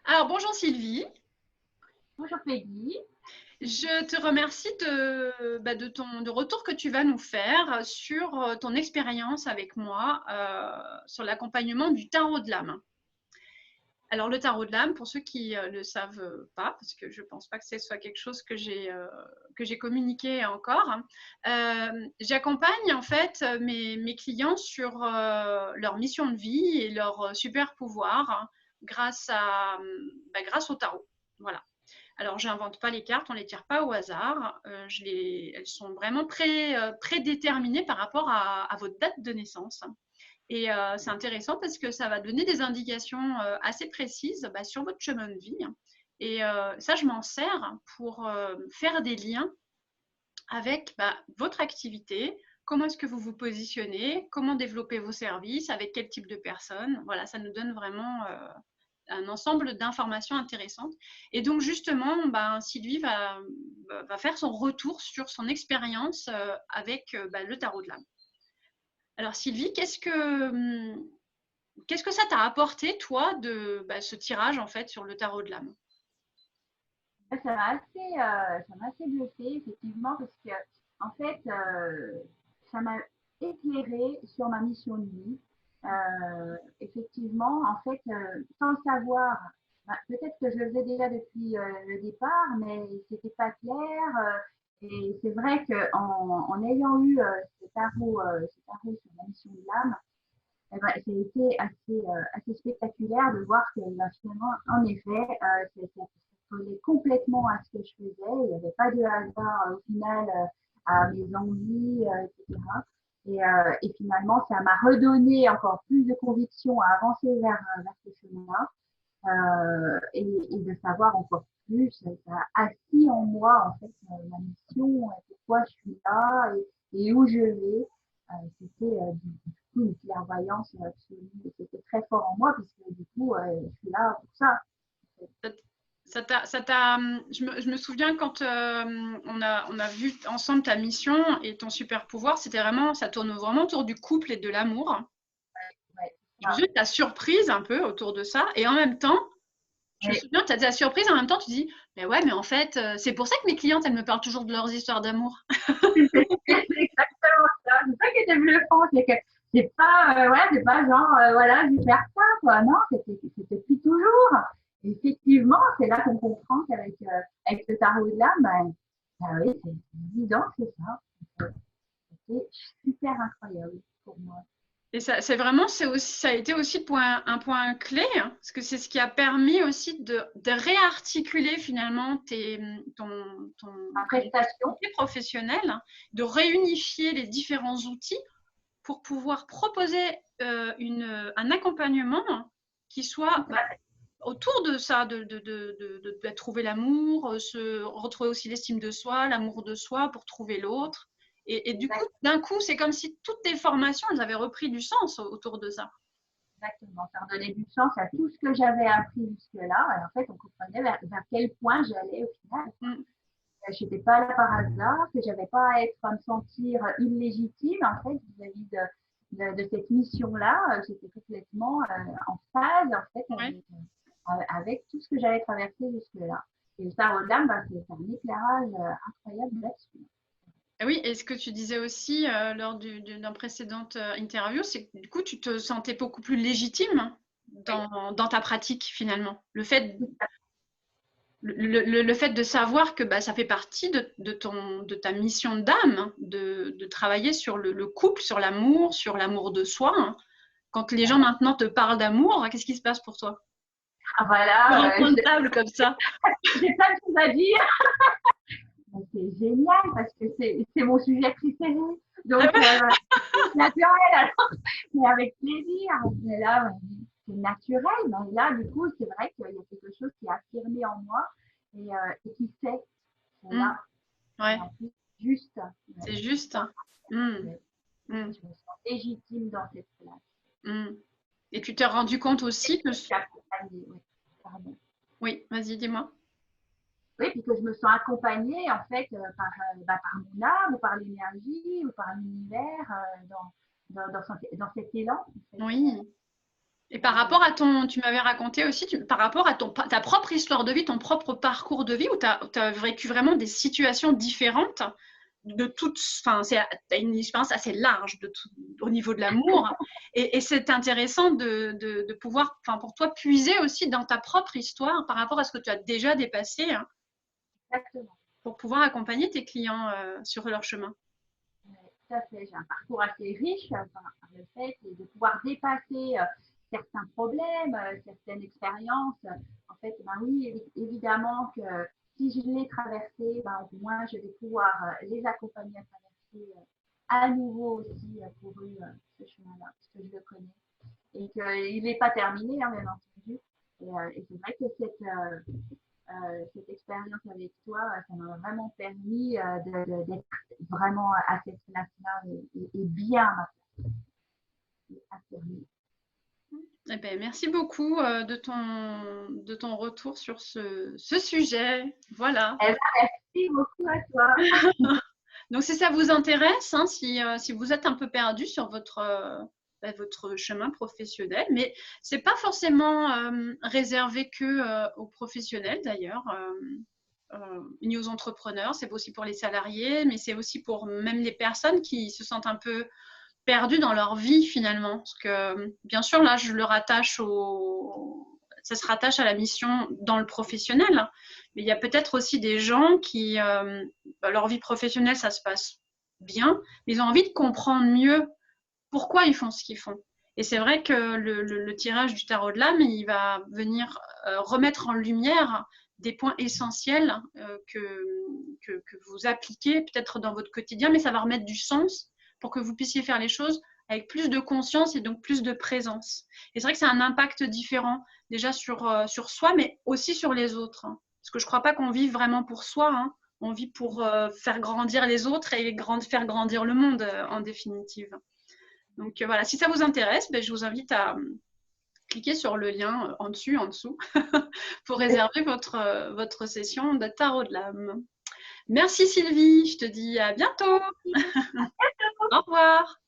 Alors, bonjour Sylvie. Bonjour Peggy. Je te remercie de ton retour que tu vas nous faire sur ton expérience avec moi sur l'accompagnement du tarot de l'âme. Alors, le tarot de l'âme, pour ceux qui ne le savent pas, parce que je ne pense pas que ce soit quelque chose que j'ai communiqué encore, j'accompagne en fait mes clients sur leur mission de vie et leur super pouvoir grâce au tarot. Voilà. Alors, j'invente pas les cartes, on les tire pas au hasard. Elles sont vraiment prédéterminées par rapport à votre date de naissance. Et c'est intéressant parce que ça va donner des indications assez précises sur votre chemin de vie. Et ça, je m'en sers pour faire des liens avec votre activité, comment est-ce que vous vous positionnez, comment développer vos services, avec quel type de personnes. Voilà, ça nous donne vraiment un ensemble d'informations intéressantes. Et donc justement, Sylvie va faire son retour sur son expérience avec le tarot de l'âme. Alors Sylvie, qu'est-ce que ça t'a apporté, toi, de ce tirage en fait sur le tarot de l'âme? Ça m'a assez bluffé, effectivement, parce que, en fait, ça m'a éclairé sur ma mission de vie. Effectivement, en fait, sans le savoir, peut-être que je le faisais déjà depuis le départ, mais c'était pas clair. Et c'est vrai qu'en ayant eu ce tarot sur la mission de l'âme, eh ben, ça a été assez spectaculaire de voir que finalement, en effet, ça collait complètement à ce que je faisais. Il n'y avait pas de hasard au final à mes envies, etc. Et finalement, ça m'a redonné encore plus de conviction à avancer vers ce chemin et de savoir encore plus. Ça a assis en moi, en fait, ma mission, pourquoi je suis là et où je vais. C'était du coup une clairvoyance absolue. C'était très fort en moi, puisque du coup, je suis là pour ça. Je me souviens quand on a vu ensemble ta mission et ton super pouvoir, ça tourne vraiment autour du couple et de l'amour. Ouais, Je me souviens de ta surprise un peu autour de ça. Et en même temps, je me ouais. souviens, tu as ta surprise, en même temps, tu dis, mais ouais, mais en fait, c'est pour ça que mes clientes, elles me parlent toujours de leurs histoires d'amour. C'est exactement ça. C'est ça qui était bluffant. C'est pas, ouais, c'est pas genre, voilà, je vais faire ça, quoi. Non, c'était depuis toujours. Effectivement, c'est là qu'on comprend avec le tarot de l'âme, oui, c'est évident, c'est ça. C'était super incroyable pour moi. Et ça a été aussi un point clé, hein, parce que c'est ce qui a permis aussi de réarticuler finalement Ma ton prestation, activité professionnelle, hein, de réunifier les différents outils pour pouvoir proposer un accompagnement qui soit autour de ça, de trouver l'amour, se retrouver aussi l'estime de soi, l'amour de soi pour trouver l'autre. Et du coup, d'un coup, c'est comme si toutes tes formations, elles avaient repris du sens autour de ça. exactement. Ça redonnait du sens à tout ce que j'avais appris jusque-là. Et en fait, on comprenait vers quel point j'allais au final. Mm. Je n'étais pas là par hasard, que j'avais pas à me sentir illégitime en fait vis-à-vis de cette mission-là. J'étais complètement en phase en fait Ouais. avec tout ce que j'avais traversé jusque-là. Et le tarot de l'âme, c'est un éclairage incroyable là-dessus. Et oui, et ce que tu disais aussi lors d'une précédente interview, c'est que du coup, tu te sentais beaucoup plus légitime Oui, dans ta pratique finalement. Le fait de savoir que ça fait partie de ta mission d'âme, hein, de travailler sur le couple, sur l'amour de soi, hein. Quand les gens maintenant te parlent d'amour, qu'est-ce qui se passe pour toi? ah, Sur un voilà, coin de table comme ça. j'ai plein de choses à dire. C'est génial parce que c'est mon sujet préféré. Donc, voilà, c'est naturel alors, mais avec plaisir. Mais là, c'est naturel. Mais là, du coup, c'est vrai qu'il y a quelque chose qui est affirmé en moi et qui sait. C'est Mm, là. Et ouais, en plus, juste. c'est juste, hein. Mm, Ouais, mm, je me sens légitime dans cette place. mm. Et tu t'es rendu compte aussi que... Je suis accompagnée, oui. Pardon. Oui, vas-y, dis-moi. Oui, puis que je me sens accompagnée en fait par mon âme ou par l'énergie ou par l'univers dans cet élan. En fait. Oui. Et par rapport à tu m'avais raconté aussi, par rapport à ta propre histoire de vie, ton propre parcours de vie, où tu as vécu vraiment des situations différentes de toutes, enfin, tu as une expérience assez large au niveau de l'amour. Et c'est intéressant de pouvoir, enfin, pour toi, puiser aussi dans ta propre histoire par rapport à ce que tu as déjà dépassé, hein, Exactement. pour pouvoir accompagner tes clients sur leur chemin. Tout à fait. J'ai un parcours assez riche par le fait de pouvoir dépasser certains problèmes, certaines expériences. En fait, ben oui, évidemment que si je l'ai traversé, ben, au moins je vais pouvoir les accompagner à traverser à nouveau aussi pour eux ce chemin-là, parce que je le connais. Et qu'il n'est pas terminé, hein, bien entendu. Et c'est vrai que cette expérience avec toi, ça m'a vraiment permis d'être vraiment à cette place-là et bien affirmée. Eh ben, merci beaucoup de ton retour sur ce sujet. Voilà. Eh ben, merci beaucoup à toi. Donc, si ça vous intéresse, hein, si vous êtes un peu perdu sur votre chemin professionnel, mais c'est pas forcément réservé que aux professionnels d'ailleurs, ni aux entrepreneurs, c'est aussi pour les salariés, mais c'est aussi pour même les personnes qui se sentent un peu perdues dans leur vie finalement. Parce que bien sûr, là, ça se rattache à la mission dans le professionnel, mais il y a peut-être aussi des gens qui, leur vie professionnelle, ça se passe bien, mais ils ont envie de comprendre mieux pourquoi ils font ce qu'ils font. Et c'est vrai que le tirage du tarot de l'âme, il va venir remettre en lumière des points essentiels que vous appliquez peut-être dans votre quotidien, mais ça va remettre du sens pour que vous puissiez faire les choses avec plus de conscience et donc plus de présence. Et c'est vrai que c'est un impact différent déjà sur soi, mais aussi sur les autres, hein. Parce que je ne crois pas qu'on vive vraiment pour soi, hein. On vit pour faire grandir les autres et faire grandir le monde en définitive. Donc voilà, si ça vous intéresse, ben, je vous invite à cliquer sur le lien en dessous, pour réserver votre session de tarot de l'âme. Merci Sylvie, je te dis à bientôt. Au revoir.